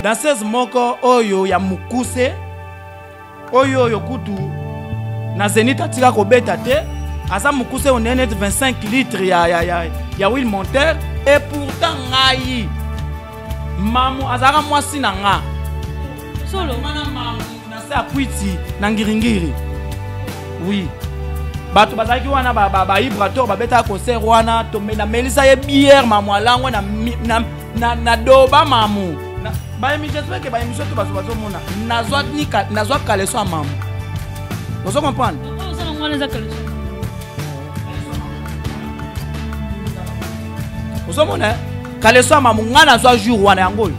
danseuse moko oyo ya mukuse oyo kutu na Zénith atika kobeta te asa mukuse onene 25 litres ya huile monteur et pourtant ngai mamu azaka mwasi na nga solo mana mamu na sa kwiti na ngiringiri oui bato bazaki wana ba vibrateur babeta concert wana to na melisa ye bière mamu alango na doba mamu ba j'espère que ba émission to bazo mona nazwa kaleso mamu vous comprenez vous comprenez kaleso mamu ngana nazwa jour wana yango.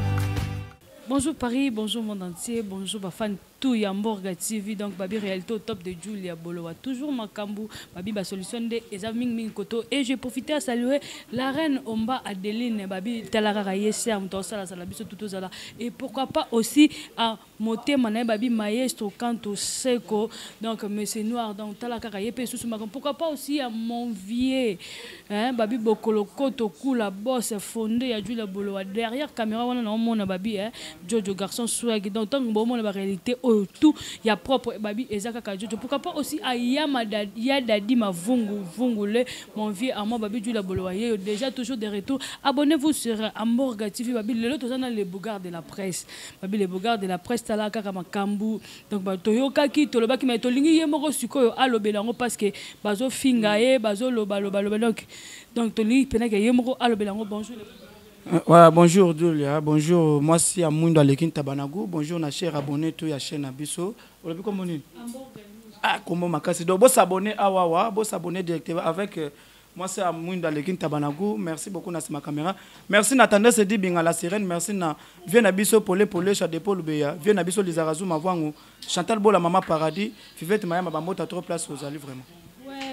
Bonjour Paris, bonjour monde entier, bonjour ma fan tout Yamborga TV, donc babi réalité au top de Julia Bolowa, toujours Makambu, babi ba solution de Ezaming Ming Koto, et j'ai profité à saluer la reine Omba Adeline, babi Talara Yesser, Mtosa la Salabiso Tutozala, et pourquoi pas aussi à Moté Mané babi Maestro Kanto Seko, donc Monsieur Noir, donc Talaka Yepe sous Makam, pourquoi pas aussi à mon vieux, hein, babi Bokolo Koto Kula boss fondé à Julia Bolowa, derrière caméra on a mon babi, hein. Jojo garçon swag donc tant que bon la réalité tout il y a propre babi ezaka ka Jojo pourquoi pas aussi à Yadadi ma vungule mon vieux à moi babi Julia Bolowa déjà toujours de retour abonnez-vous sur Yamborga TV babi le tout ça dans les bogards de la presse babi les bogards de la presse tala kaka makambu donc ba toyoka ki to loba ki ma to lingi yemoko sikoyo alobelango parce que bazo fingae bazo loba donc to lingi pena ke yemoko alobelango bonjour. Ouais, bonjour Julia, bonjour, moi c'est Amundo Alekin Tabanagu, bonjour na cher abonné tout ya chaîne Abisso. Vous l'avez comment dit? Ah, comment makasi. Donc vous s'abonner awawa, vous s'abonner directement avec moi c'est Amundo Alekin Tabanagu. Merci beaucoup na ma caméra. Merci Nathalie se dit binga la sirène, merci na vient Abisso Polé chat Paul Beya, vient Abisso Lizarazu Mavwangu, Chantal Bola Maman Paradis, Fivette Maya Mabamota trop place aux allées vraiment.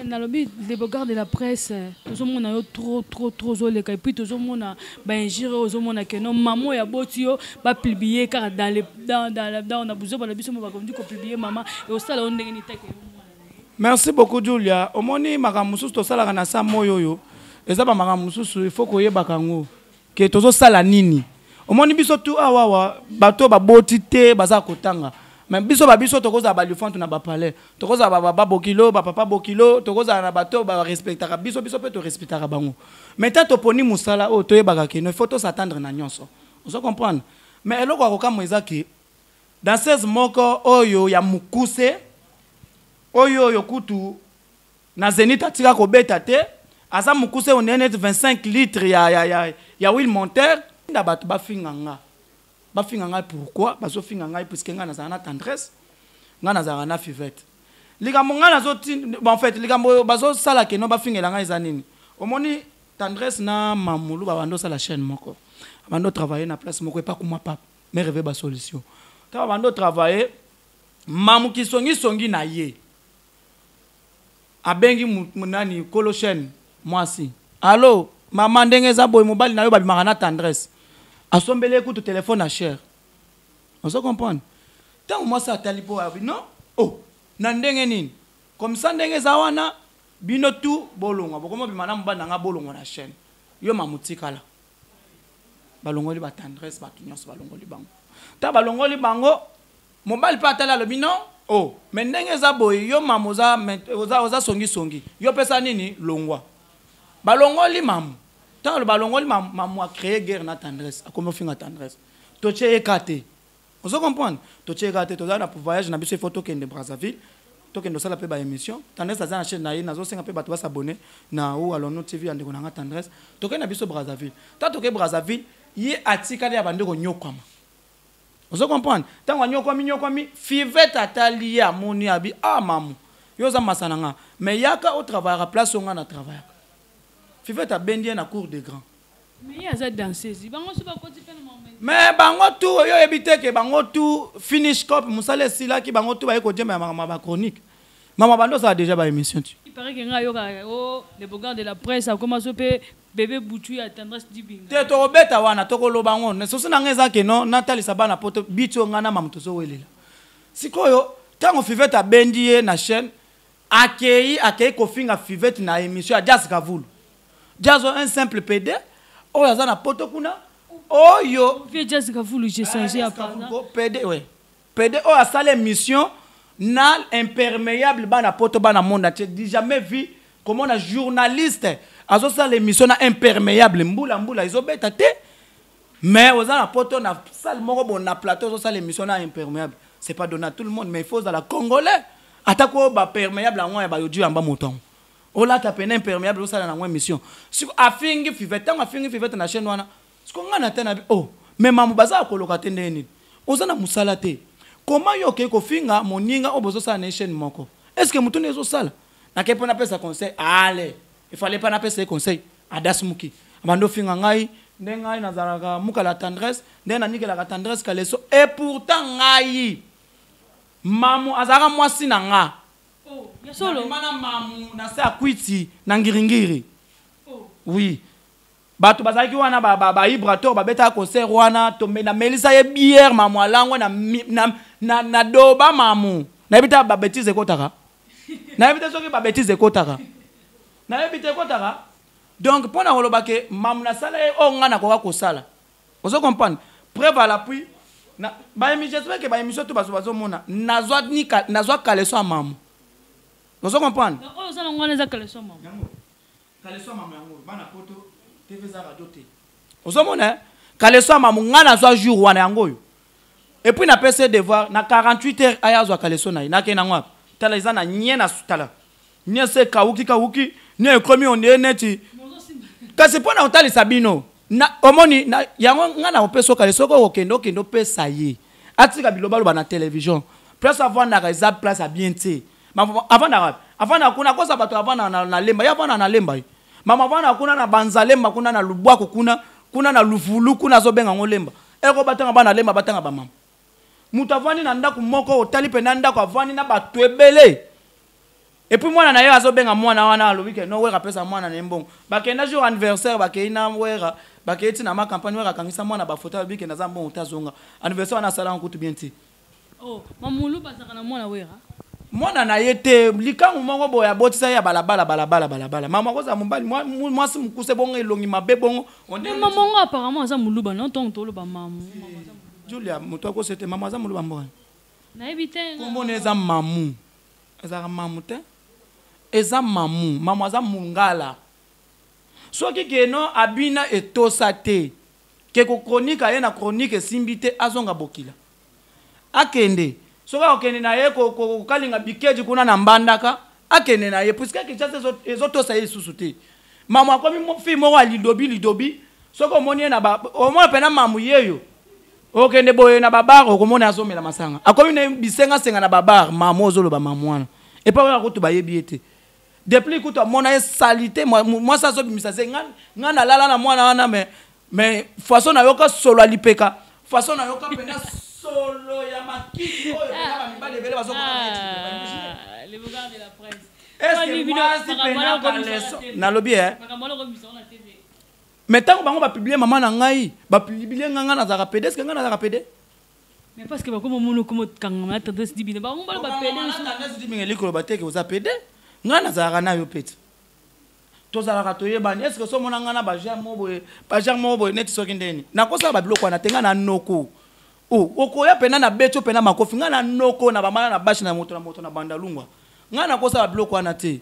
Dans le but des bogards de la presse, tout le monde a trop zolé et puis tout le monde a ingéré aux hommes que non maman et abotio va publier car dans on a besoin de la biso va comme dit qu'on publier maman et au stade on est. Merci beaucoup Julia. Au moni magamusu to sala kana sa moyoyo. Eza ba magamusu il faut ko yeba kango que tozo sala nini. Au moni biso tu awawa bato ba botite baza kotanga. Mais biso ba biso tokoza ba lufant na ba palais tokoza ba bokilo ba papa bokilo tokoza na bato ba respectera biso pe to respectera bango mais tant to poni musala o to yebaka ke no faut to s'attendre na nyonso vous comprenez mais eloko akoka mweza ki danseuse moko oyo ya mukuse oyo kutu na Zénith atika kobeta te asa mukuse onene 25 litres ya huile monteur nda bato ba finganga bafinga pourquoi bazo finga ngai puisque nga nazana tendresse nga nazana na fivette likambo nga nazoti en fait likambo bazo sala ke no bafingela ngai zanini omoni tendresse na mamulu babando sala chaîne moko bando travailler na place moko pas kuma papa mais rêver ba solution ta bando travailler mamu ki songi na ye abengi munani kolo chaîne mwasi allo maman ndenge za boy mobali na yo babimaka na tendresse assombele écoute téléphone à cher. On se comprend. Tant moi ça talipo non? Oh, nandenge nini. Comme ça ndenge zawana bino tout bolonga. Bokoma bimana mbanda nga bolonga na chaîne. Yo mamutika la. Balongoli ba tendresse ba tunyos balongoli bango. Ta balongoli bango mobile pa tala le bino. Oh, mais ndenge za boy yo mamoza oza songi. Yo pesa nini longwa. Balongoli mamu. Tant le ballon, maman a créé guerre na tendresse. A comment faire la tendresse? Toche écarté. On se comprend? Toche écarté. Toza na pour voyage na biso photo kende Brazzaville. Toke ndo sala pe ba émission. Tendresse za na chaîne na ye na zo senga pe bato ba s'abonner na ou alors notre TV ande ko na tendresse. Toke na biso Brazzaville. Ta toke Brazzaville, yi atika ya bande ko nyokwama. On se comprend? Tant wa nyokwami fivette atali ya moni abi ah mamu. Yo za masana nga. Mais yaka au travail à place on a travail. Fivette a bendié na cour des grands. Mais il y a cette danseuse. Mais bango tout yo ebité que bango tout finish cop musale sila ki bango tout ba ko djema ma chronique. Maman bando ça a déjà ba émission tu. Il paraît que nga yo oh les bogards de la presse a commencé pe bébé boutu à tendresse dibinga. Te to beta wana to ko loba ngo. Ne so na ngeza ke non Nathalie sabana poto bicho ngana mamto so welela. Sikoyo tango Fivette a bendié na chaîne akei ko finga Fivette na émission a Jazz Kavulu. Jazz un simple PD, ou yazana poto kuna, oyo Vieux Jessica Foulou, j'ai changé à part. PD ouais. PD a salé mission na imperméable bana poto bana monde. Tu n'as jamais vu comment un journaliste a salé mission na imperméable mbula ils ont bêta té. Mais aux na poto na salle moko bon na plateau so salé mission na imperméable. C'est pas donné à tout le monde mais il faut à la congolais. Atako ba perméable en ba yodu en bas mouton. O la tapé imperméable au sala na moi mission. Si afingi fivete na chaîne wana. Ce qu'on a na oh mais mamu baza akoloka tendeni. Oza na musala te. Comment yo ke ko finga moninga obozo sa nation moko? Est-ce que mutu nezo sala? Na ke pona pesa conseil. Allez, il fallait pas na pesa conseil. Adas muki. Abando finga ngai, ndengai nazaraka muka la tendresse, ndena nikela la tendresse kaleso et pourtant ngai mamu azara mwasi na nga. Oh, ya solo. Mana mamu na se akwiti na ngiringiri. Oh. Oui. Bato bazaki wana ba ibrato ba beta concert wana tombe na melisa ye bière mamu alangwa na doba mamu na bita ba bêtise kotaka na bita soki ba bêtise kotaka na bita kotaka donc pona holoba ke mamu na sala e o ngana ko sala ozo comprendre preuve à l'appui na ba émission j'espère que ba émission to bazo mona nazwa kaleso mamu ozo comprendre Oh, ça ngwana za kaleso mamu kaleso mamu yango bana poto TV za radio te. Ozomona kaleso mamu ngana zwa jour wana yango yo. Et puis na PC devoir na 48 heures aya zwa kaleso na ina ke na ngwa. Tala izana nye na sutala. Nye se kawuki nye komi on neti. Kasi pona otali sabino. Na omoni na yango ngana opeso kaleso ko kendo pesa ye. Atika biloba lo na télévision. Place avant na reza place à bien te. Avant na kuna kosa bato avant na lemba ya avant na lemba. Mama vana kuna na banzalemba kuna na lubwako kuna na luvulu kuna zobenga ngolemba eko batanga bana lemba batanga ba mama mutavani na ndako moko otali pe na ndako avani na batu ebele et puis mwana na yo azobenga mwana wana alobike no wera pesa mwana na mbongo bakenda jour anniversaire bakeina wera bakeiti na ma campagne wera kangisa mwana ba photo alobike na zambo utazonga anniversaire na sala nkutu bien ti oh mamulu bazaka na mwana wera mwana na yete likangu moko boya botisa ya balabala mama koza mobali mwasi mukuse bongo elongi mabe bongo maman ngo apparemment za muluba non ton tolo ba mamu Julia muto ko c'était mama za muluba mbona na ebite komona eza mamu eza mamu te eza mamu mama za mungala soki keno abina etosa te ke ko chronique ye na chronique simbite azonga bokila akende soka okende na ye ko kalinga bikeji kuna na mbandaka akende na ye puisque kichase ezotosa ye susu te mamu akomi fi moko lidobi soko omoni na ba omona pena mamu yeyo okende boye na babar okomona azomela masanga akomi na bisenga na babar mamu ozoloba mamu wana et pas wana kutu bayebi ete depuis kutu amona ye salité moi ça zobimisa ze ngana lala na mwana wana mais façon na yoka solo alipeka façon na yoka pena solo ya makiki oyo pena mibale bele bazokona les regards de la presse est-ce que moi si pena kaleso na lobi mais tant que bango ba publier maman na ngai ba publier nganga na zaka pede est-ce que ngana zaka pede mais parce que ba comme mono comme kangama tendance dibine ba ngomba ba pede na tendance dibine likolo ba teke oza pede ngana zaka na yo pete tozalaka toyebani est-ce que so mona ngana ba jar mobo net soki ndeni na kosa ba biloko na tenga na noko okoya pena na beto pena makofi ngana noko na bamana na bashi na moto na bandalungwa ngana kosa ba biloko na te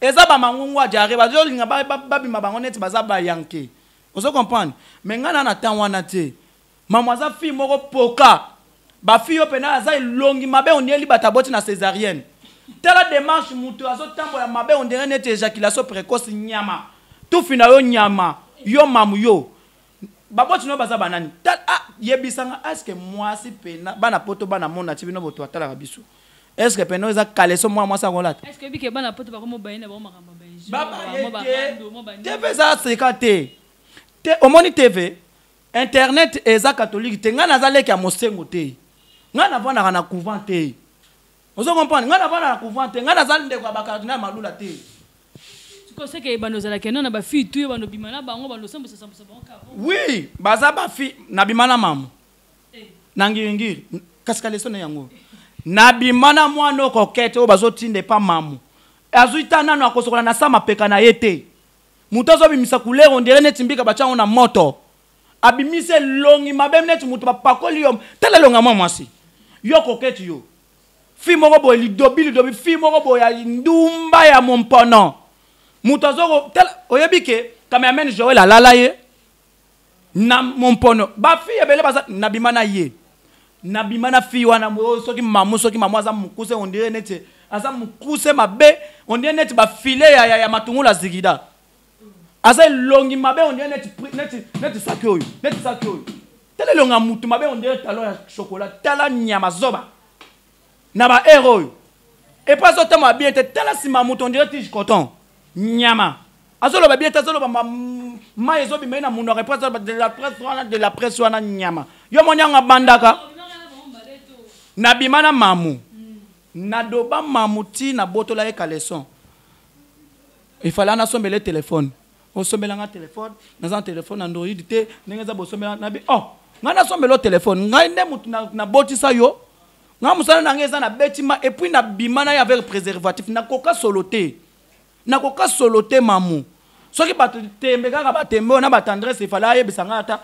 eza ba mangungwa jare ba jolinga babima bango neti baza ba yanke ozo comprendre mais ngana na tan wana te mama za fille moko poka ba fille yo pena aza ilongi mabe onieli bataboti na césarienne tela démarche mutu azo tambola mabe ondere neti éjaculation précoce nyama tout fina yo nyama yo mamu yo baboti no baza banani yebisanga est-ce que moi si pena bana poto bana mona tibino boto atala biso est-ce que pena eza kaleso moi ça rolata est-ce que bike bana poto ba ko mobayina ba makamba ba TV za sekate te omoni TV internet eza catholique te ngana za leki ya mosengo te ngana vana na couvent te ozo comprendre ngana vana na couvent te ngana za ndeko ba cardinal malula te tu sais que bano zala keno na ba fille tu bano bimana bango bano sambo bango ka oui baza ba fille na bimana mamu nangingiri kaskaleso na yango na bimana mwana kokete o bazotinde pa mamu azuita nano akosokola na sama peka na yete mutozo bimisa couleur on dirait netimbika bachango na moto abimise longi mabe neti mutu bapakoli yo tala longa mwa mwasi yo koketi yo fi moko boye lidobi fi moko boye ya ndumba ya mompono mutu azoko tala oyebi ke cameraman Joël alala ye na mompono ba fi ebele baza nabimana ye nabimana fi wana soki mamu aza mukuse on dirait neti aza mukuse mabe on dirait neti ba filet ya matungula zigida asa longi mabe on dirait neti saki oyo tele longa mutu mabe on dirait talon ya chocolat tala nyama zoba na ba héros et pas autant ma bien tala sima mutu on dirait tige coton nyama azolo ba bien azolo ba ma ezobi mena muno représente de la presse wana nyama yo monyanga bandaka na bimana mamu na doba mamuti na botola e caleçon il fallait na sombele téléphone o sombela nga téléphone na un téléphone Android te ndenge za bo sombela na bi nga na sombelo téléphone nga nde mutu na botisa yo nga musala na ngeza na betima et puis na bimana avec préservatif na koka soloté mamu soki bato tembe kaka batembe na batendresse il fallait ayebisa nga ata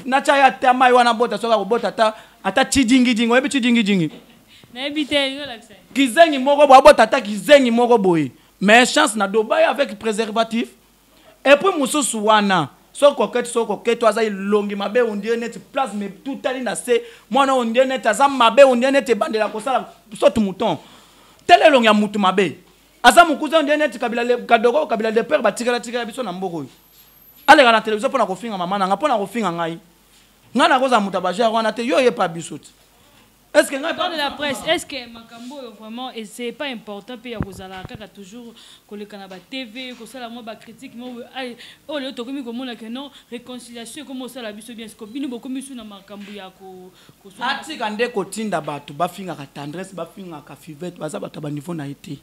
na chaya tama wana bota soka ko bota ata chidingi oyebi chidingi na ebite yo laksa kizengi moko bo bota ata kizengi moko boye mais chance na doba avec préservatif et puis mususu wana soko keto aza ilongi mabe on dirait net place mais tout ali na se mwana on dirait net aza mabe on dirait net bandela kosala sotu mouton tele longi ya mutu mabe aza mukuza on dirait net kabila de père batikala biso na mboko alega na télévision pona kofinga mama nanga pona kofinga ngai ngana koza muta bajer wana te yo pas bisoti est-ce que dans de la presse est-ce que makambo vraiment et c'est pas important pe ya kozala kaka toujours kolekana ba TV ko sala mo ba critique mo oh le to komi ko mona que non réconciliation comme ça la biso bien ce ko bino bokomi su na makambo ya ko atika nde ko tinda bato bafinga ka tendresse bafinga ka fivette baza bato ba niveau na été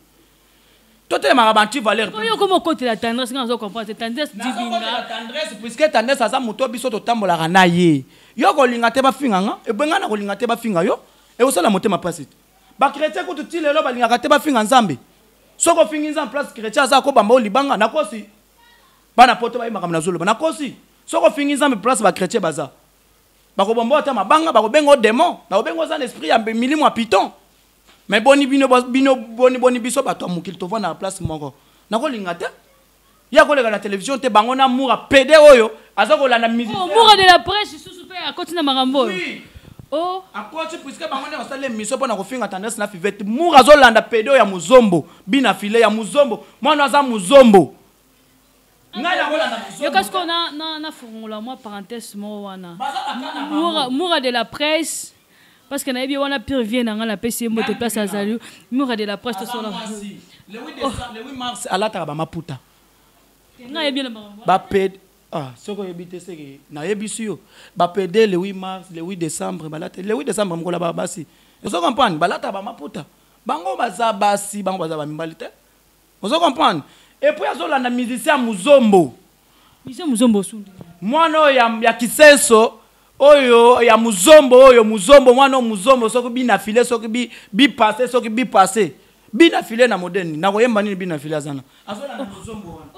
tote marabanti valeur yo comme côté la tendresse quand on comprend c'est tendresse divine la tendresse puisque tendresse aza muto biso to tambola na ye yo ko linga te bafinga nga e benga na ko linga te bafinga yo et aussi la montée ma place ba chrétien ko tuti lelo ba linga te bafinga nzambe soko fingi nzambe place chrétien aza ko bamba libanga na kosi bana poto ba imaka na zolo na kosi soko fingi nzambe place ba chrétien baza ba ko bombo ta mabanga ba ko bengo démon ba ko bengo za esprit ya milimo a piton mais boni biso bato mukil to na place moko na ko linga te ya ko lega na télévision te bango na mura pédé oyo aza ko landa musique mura de la presse sous pe à continue marambo oui oh à côté puisque bango na osale mission pona ko finga tendance na fivete mura zo landa pédé ya muzombo bina file ya muzombo mwana za muzombo nga ya ko landa muzombo yo qu'est-ce qu'on a na formula moi parenthèse mo wana mura de la presse parce que naïbi wana pire vient dans la PC moto place à Zalu mura de la presse to sola le 8 mars à la taba maputa nga yebi na ba ped soko yebite seke na yebisu yo ba pede le 8 mars le 8 décembre balata le 8 décembre mkola ba basi vous comprenez balata ba maputa bango baza basi bango baza ba mimbalite vous comprenez et puis azola na musicien muzombo sundi mwana ya kisenso oyo ya muzombo oyo muzombo mwana muzombo soko bina file soko bi passer soko bi passer bina file na moderni na koyemba nini bina file azana azola na muzombo wana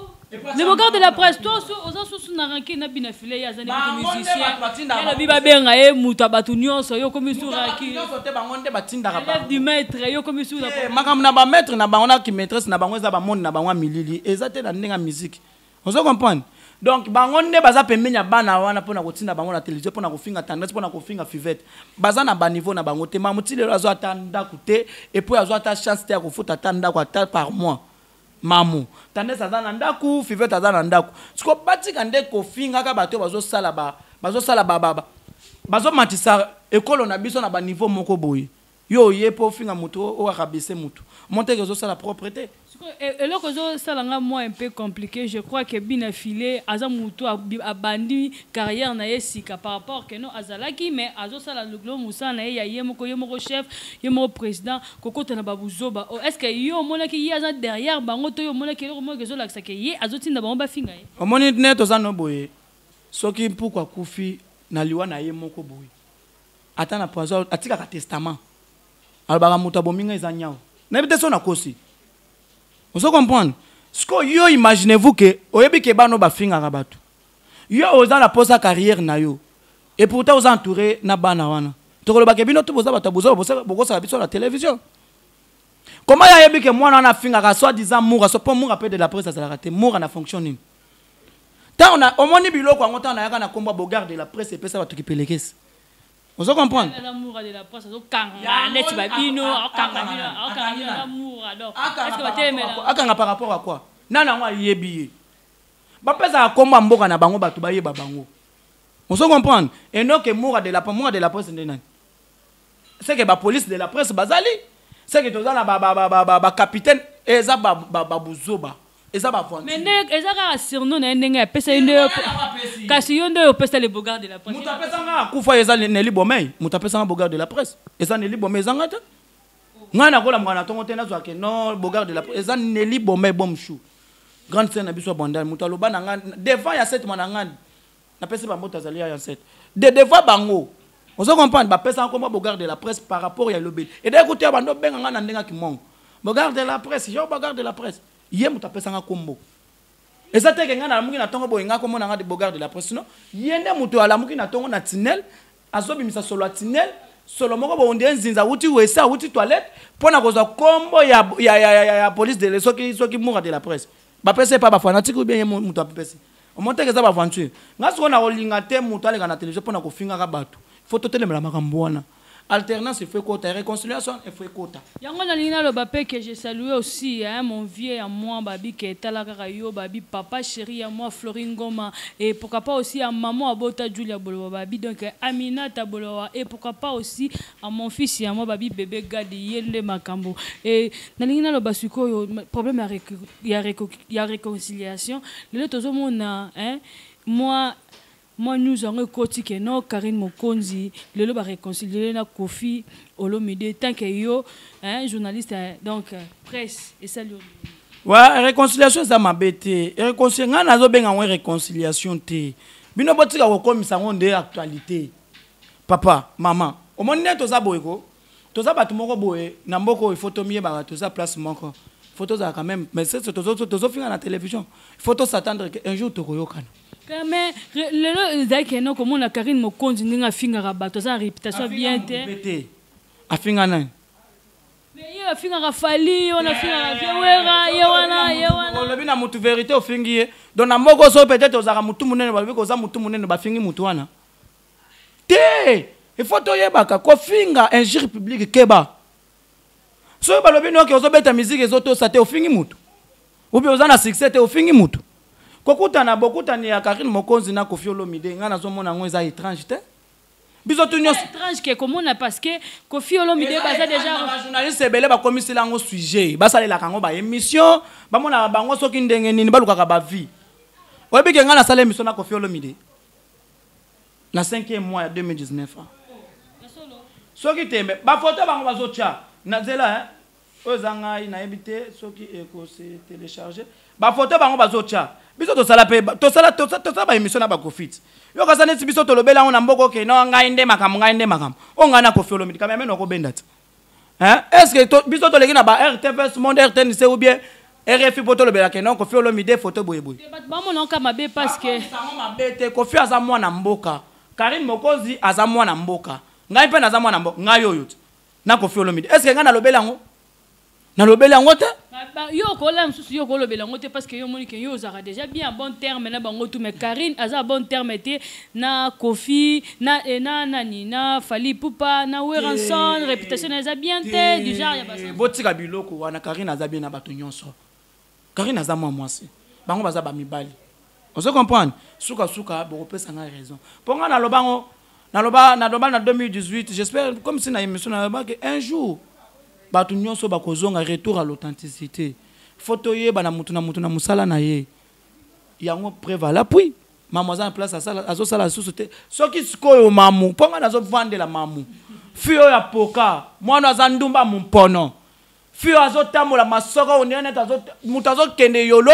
le regard de la presse toi ozo na ranki na bina file ya zani ba musicien ya biba benga e muta batu nyonso yo komi suraki nyonso te bango nde batindaka ba élève du maître yo komi sura makam na ba maître na bango na ki maîtresse na bango za ba monde na bango milili ezate na ndenga musique vous comprenez donc bango nde baza pembenya bana wana pona kotinda bango na télévision pona kofinga tendresse pona kofinga fivette baza na ba niveau na bango te mamuti lelo azo atanda kute et puis azo ata chance te ya kofuta tanda ko ata par mois mamu tendresse aza na ndaku fivette aza na ndaku siko batika nde kofinga ka bato bazo sala bazo matisa ekolo na biso na ba niveau moko boye yo yepo finga muto o akabise muto monte que zo sala propreté. Et là, ça l'a moi un peu compliqué. Je crois que bien affilé, Azamuto a bandi carrière na yesika par rapport que non Azalaki, mais Azo sala le glo Moussa na yemo chef, yemo président, Koko tana babuzoba. Est-ce que yo mona ki yaza derrière bango to yo mona ki lo mo que zo la que ye Azo tinda bango ba finga ye. O moni net oza no boye. Soki pourquoi kufi na liwa na yemo ko boye. Ata na poison atika ka testament. Alba muta bominga ezanyao. Na bite so na kosi. Vous comprenez? Ce que yo imaginez-vous que oyebi ke bano ba finga rabatu. Yo oza la posa carrière na yo. Et pourtant, vous entourez na bana wana. Tokoloba ke bino to boza bato boza bokosa biso la télévision. Comment y a que moi on a finga ka soit disant moura so pas moura peu de la presse ça la raté moura na fonctionne. Tant on a au moni biloko ngota na yaka na komba bogarde de la presse et pesa bato ki pelekes. Vous comprenez? L'amour de la presse so kanga net babino kanga l'amour alors. Est-ce que bateme là? Akanga par rapport à quoi? Nana ngwa yebi. Ba pesa komba mboka na bango bato ba yeba bango. On se comprend. Et non que moura de la presse ndena. C'est que la police de la presse bazali. C'est que tu as capitaine et ça bouzoba. Et ça va mais eza ka surnom na ndenge pesa inde kasi yondo pesa le bogard de la presse. Muta pesa nga kufa eza neli bomei. Muta pesa nga bogard de la presse. Eza neli bomei zanga ta. Ngana kola mwana tongo tena zo ke non bogard de la presse. Eza neli bomei bomchou. Grande scène na biso bandal muta loba na nga devant ya 7 mwana ngani. Na pesa ba mota zalia ya 7. De devant bango. On se comprend, bah personne comment regarde de la presse par rapport à l'obél. Et d'écouter bando ben ngana ndenga ki mong. Regarde la presse, yo regarde la presse. Yem ta pesa nga kombo. Et ça te que ngana muki na tongo boyenga komo na nga de regarde la presse non. Yende muto ala muki na tongo na tunnel, azobi misa solo tunnel, solo moko bo onde nzinza wuti wesa wuti toilette, pona koza kombo ya police de soki moura de la presse. Ba pesa pas ba fanatique ou bien muto apesi. On monte que ça va aventure. Ngas ko na olinga te muto ale kana télévision pona ko finga ka bato. Faut te la makamboana. Alternance, il faut quota. Réconciliation, il faut quota. Yango na lina lo bapé que j'ai salué aussi hein, mon vieux à moi babi qui est là karayo babi papa chéri à moi Florine Goma et pourquoi pas aussi à maman Abota Julia Bolo babi donc Amina Taboloa et pourquoi pas aussi à mon fils et à moi babi bébé Gadi Yende Makambo et na lina lo basuko problème il y a réconciliation le tozo mona hein moi nous avons côté que non Karine Mokonzi le va réconcilier na Kofi Olomide tant que yo hein journaliste donc presse et salut ouais réconciliation ça m'a bêté réconciliation nazo benga en réconciliation té bino botika ko komisa ngonde actualité papa maman au monde to za boyeko to za batu moko boye na mboko il faut to mié ba to za place moko photos ça quand même mais c'est to finir na télévision il faut to s'attendre qu'un jour to koyokana. Mais le zaki non comme on a Karine Mokonzi ninga finga rabato ça réputation bien té afinga nan mais il finga rafali on a finga yewera yewana on le bina mutu vérité ofingi donc na moko so peut-être ozaka mutu munene ba biko za mutu munene ba fingi mutu wana té il faut to yebaka ko finga injure public keba so ba lobi no ke ozobeta musique ezoto sa té ofingi mutu ou bien ozana succès té ofingi mutu. Kokutana bokutani ya Karine Mokonzi na Kofi Olomide ngana zomona ngo eza étrange te biso tout nyos étrange que comment on a parce que Kofi Olomide baza déjà ba journaliste belé ba commissaire lango sujet basalela kango ba émission ba mona bango soki ndenge nini balukaka ba vie oyebi ke ngana sala émission na Kofi Olomide na 5e mois ya 2019 soki tembe ba photo bango bazocha na zela hein ozanga ina ebité soki eko se télécharger ba photo bango bazocha biso to sala pe to sala ba émission na ba Kofit yo ka saneti biso to lobela na mboko ke no ngai nde makam o ngana Kofi Olomide quand même no ko benda hein est-ce que biso to leki na ba RTV Monde RTNC ou bien RFI poto lobela ke non Kofi Olomide photo boye ba mo non ka mabe parce que ça mabe te Kofi aza mwana mboka Karine Mokonzi aza mwana mboka ngai pe aza mwana mboka ngai yoyo na Kofi Olomide est-ce que ngana lobela ngo na lobela ngo te yo ko la msusu yo ko lobela ngo te parce que yo moni que yo zara déjà bien bon terme na bango tout mais Karine aza bon terme te na Kofi na nani na Fali Pupa na Weranson réputation aza bien te du genre ya basa botika biloko wana Karine aza bien na bato nyonso Karine aza mwasi bango baza ba mibali on se comprend suka bo pesa nga raison ponga na lobango na loba na 2018 j'espère comme si na émission na que un jour batu nyonso bakozonga retour à l'authenticité photo ye bana mutu na musala na ye yango prévala puis mademoiselle en place azo sala société soki sikoyo mamu ponga nazo vendre la mamu fio ya poka mwana azandumba mumpono fio azo tambola masoko onene mutu azo kende yolo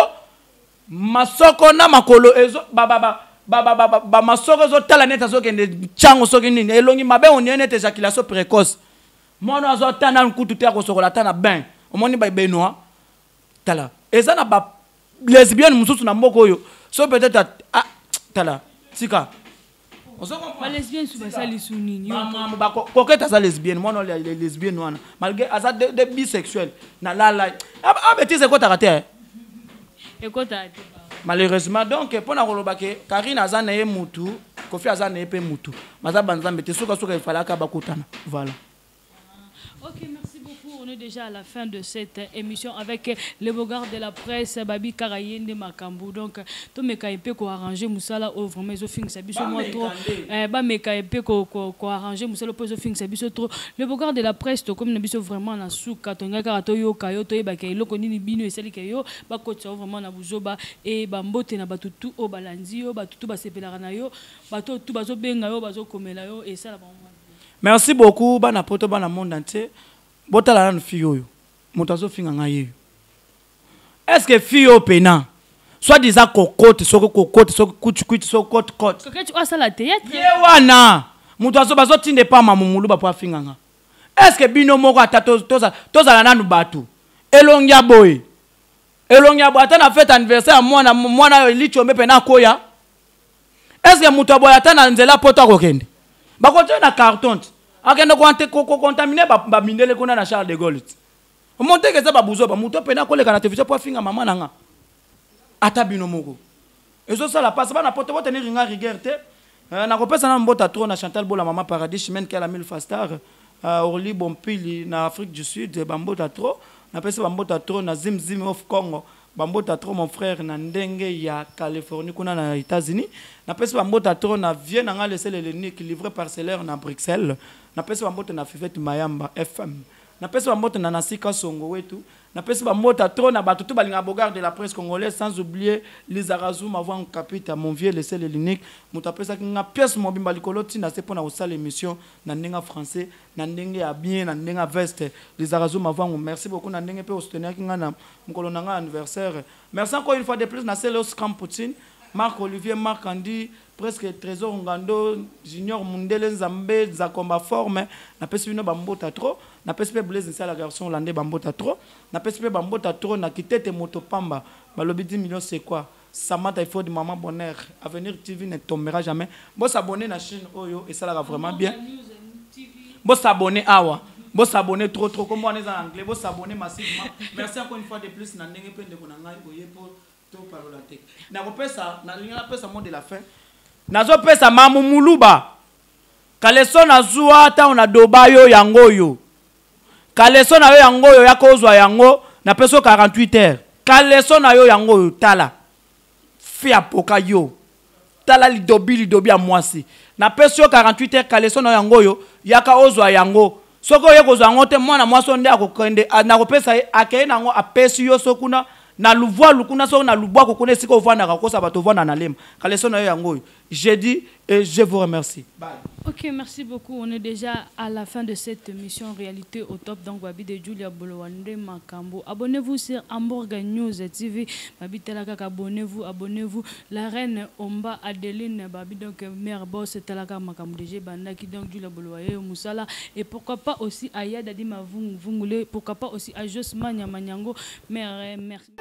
masoko na makolo ezo ba masoko ezo tala neta azo kende chango soki nini elongi mabe onene te éjaculation précoce. Moi, nous avons tant de coups de terre sur la tana bain. Au moins, nous Benoît. Tala. Et ça n'a pas lesbienne, nous sommes na moko yo. So peut-être ah tala. Sika. Ba lesbienne sous ba sali sounini. Ba coquette ça lesbienne, moi non les lesbiennes non. Malgré ça de bisexuel. Na la. Ah bêtise quoi t'as raté. Et quoi t'as Malheureusement donc pour na koloba ke Karine azana ye mutu, Kofi azana ye pe mutu. Maza banzambe te soka il fallait ka bakutana. Voilà. Ok, merci beaucoup. On est déjà à la fin de cette émission avec le beau gars de la presse, Babi Karayende Makambu. Donc, tout me kaipe ko arranger Moussala au vraiment ils ont fini ça biso moi trop. Ba me kaipe ko arranger Moussala pour ils ont fini ça biso trop. Le beau gars de la presse to comme na biso vraiment na suka to ngaka rato yo kayo to ba kay loko nini bino esali kayo ba ko tsa vraiment na buzoba et ba mbote na batutu o balanzi yo batutu ba sepelaka na yo bato tout bazo benga yo bazo komela yo et ça la merci beaucoup bana poto bana monde entier botala na fille oyo motazo finga ngaye est-ce que fille o pena soit disant cocotte soko kuchukuchi soko cote cocotte o sala théâtre ye wana motazo bazo tinde pa mamumulu ba po finga nga est-ce que bino moko atato tozala nanu batu elongya boy ata na fête anniversaire mwana lichombe pena koya est-ce que muto boy ata na nzela poto akokende bakote na carton akende ko contaminer ba mindele kona na Charles de Gaulle monte ke za babuzo ba muto pena ko leka na television po finga mama nanga ata bino moko ezo sala passe ba na poto bote ni ringa rigerte na kopesa na mbota trop na Chantal Bola mama paradis chimene qu'elle a mille fastar Orly Bompili na Afrique du Sud bambota trop na pesa bambota trop na Zim of Congo bambota trop mon frère na ndenge ya Californie kuna na États-Unis na pesa bambota trop na Vienne nga laisser le unique livré parcellaire na Bruxelles na pesa bambota na Fifet Mayamba FM na pesa bambota na Nasika Songo wetu na pesa bambota trop na batutu balinga bogar de la presse congolaise sans oublier les Arazou avant capita mon vieux laisser le unique muta pesa kinga pièce mobimba likolo tina c'est pour na osala émission na ndenga français na ndenge ya bien na ndenga veste les Arazou avant merci beaucoup na ndenge pe au soutenir kinga na mukolo nanga anniversaire merci encore une fois de plus na Celos Campoutine Marc Olivier Marc Andy presque Trésor Ngando Junior Mundele Nzambe Zakomba forme na pesi bino bambota trop na pesi pe Blaise Nsala garçon hollandais bambota trop na pesi pe bambota trop na Kitete Motopamba balobi 10 millions c'est quoi Samantha il faut de maman bonheur Avenir TV ne tombera jamais bon s'abonner na chaîne Oyo et ça là vraiment bien bon s'abonner awa bon s'abonner trop comme on est en anglais bon s'abonner massivement merci encore une fois de plus na ndenge pe ndeko na ngai boye pour tout parler la tech na kopesa na linga pesa mot de la fin nazo pesa mamumuluba kaleso na zuwa ata ona doba yo yango yo kaleso na yo yango yo yakozwa yango na peso 48 heures kaleso na yo yango yo tala fia poka yo tala lidobi a mwasi na peso 48 heures kaleso na yo yango yo yaka ozwa yango soko ye kozwa yango te mwana mwasi onde akokende na kopesa akeye nango apesi yo sokuna na luvwa lukuna so na lubwa kokone sika ovanda kakosa bato vanda na lema kaleso na yo yango j'ai dit et je vous remercie. Bye. Ok, merci beaucoup. On est déjà à la fin de cette émission Réalité au top. Donc, Babi de Julia Bolowande Makambo. Abonnez-vous sur Hamburger News TV. Babi Telaka, abonnez-vous. La reine Omba Adeline, Babi donc mère boss Telaka Makambo DG Bandaki donc Julia Bolowande Moussala. Et pourquoi pas aussi Aya Dadima Vungule. Pourquoi pas aussi à Josmania Manyango. Merci.